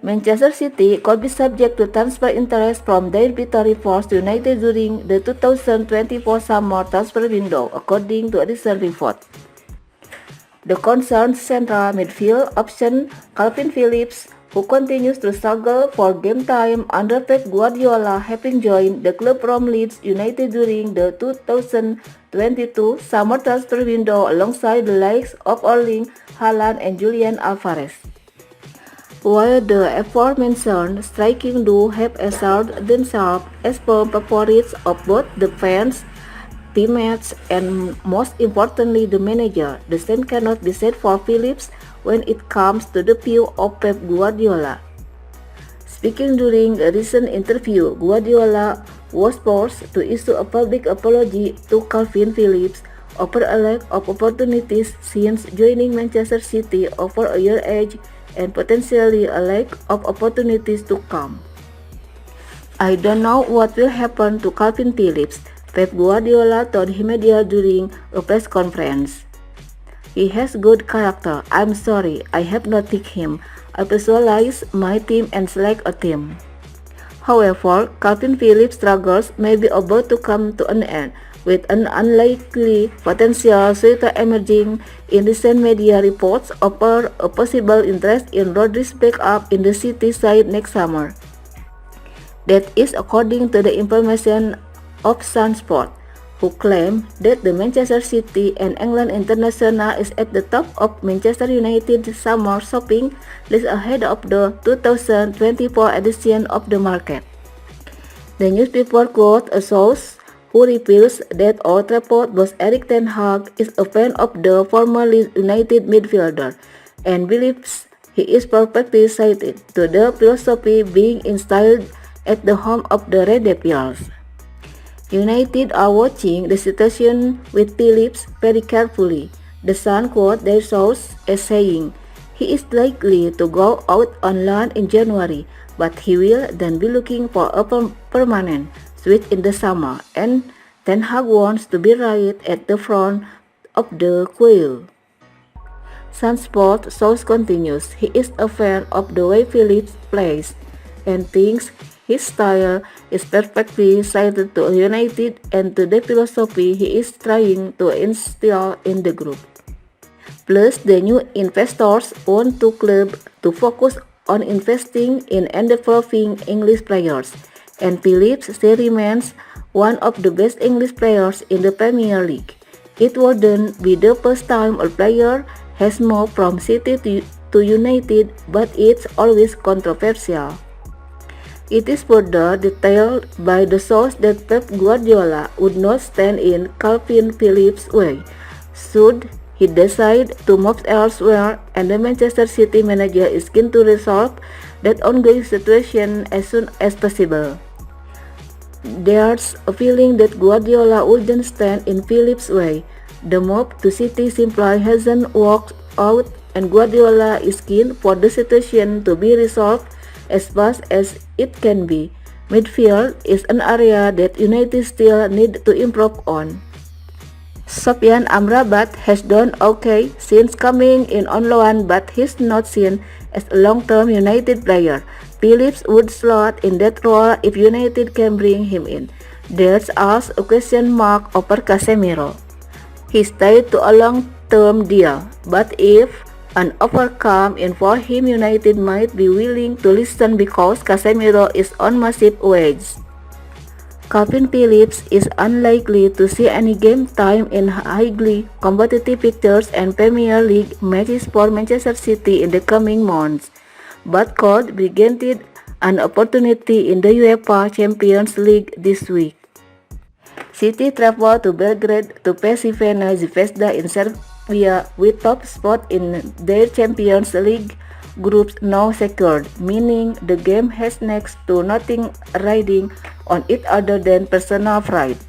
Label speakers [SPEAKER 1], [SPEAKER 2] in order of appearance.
[SPEAKER 1] Manchester City could be subject to transfer interest from their Victory Force United during the 2024 summer transfer window, according to a recent report. The concerned central midfield option Calvin Phillips, who continues to struggle for game time under Pep Guardiola, having joined the club from Leeds United during the 2022 summer transfer window alongside the likes of Erling Haaland and Julian Alvarez. While the aforementioned striking duo have asserted themselves as firm favorites of both the fans, teammates, and most importantly the manager, the same cannot be said for Phillips when it comes to the view of Pep Guardiola. Speaking during a recent interview, Guardiola was forced to issue a public apology to Calvin Phillips over a lack of opportunities since joining Manchester City over a year age and potentially a lack of opportunities to come. "I don't know what will happen to Calvin Phillips," Pep Guardiola told media during a press conference. "He has good character. I'm sorry, I have not picked him. I visualize my team and select a team." However, Calvin Phillips' struggles may be about to come to an end, with an unlikely potential suitor emerging in recent media reports over a possible interest in Rodri's backup in the City side next summer. That is according to the information of Sun Sport, who claim that the Manchester City and England international is at the top of Manchester United's summer shopping list ahead of the 2024 edition of the market. The newspaper quotes a source who reveals that Old Trafford boss Erik ten Hag is a fan of the former Leeds United midfielder and believes he is perfectly suited to the philosophy being instilled at the home of the Red Devils. United are watching the situation with Phillips very carefully. The Sun quotes their source as saying, "He is likely to go out on loan in January, but he will then be looking for a permanent switch in the summer, and Ten Hag wants to be right at the front of the queue." Sunsport source continues, "He is a fan of the way Phillips plays and thinks his style is perfectly suited to United and to the philosophy he is trying to instill in the group. Plus, the new investors want the club to focus on investing in and developing English players, and Phillips still remains one of the best English players in the Premier League. It wouldn't be the first time a player has moved from City to United, but it's always controversial." It is further detailed by the source that Pep Guardiola would not stand in Calvin Phillips' way should he decide to move elsewhere, and the Manchester City manager is keen to resolve that ongoing situation as soon as possible. There's a feeling that Guardiola wouldn't stand in Phillips' way. The move to City simply hasn't worked out, and Guardiola is keen for the situation to be resolved as fast as it can be. Midfield is an area that United still need to improve on. Sofyan Amrabat has done okay since coming in on loan, but he's not seen as a long-term United player. Phillips would slot in that role if United can bring him in. There's also a question mark over Casemiro. He's tied to a long-term deal, but if an offer comes in for him, United might be willing to listen because Casemiro is on massive wage. Calvin Phillips is unlikely to see any game time in highly competitive fixtures and Premier League matches for Manchester City in the coming months, but could be granted an opportunity in the UEFA Champions League this week. City travel to Belgrade to face Crvena Zvezda in Serbia with top spot in their Champions League groups now secured, meaning the game has next to nothing riding on it other than personal pride.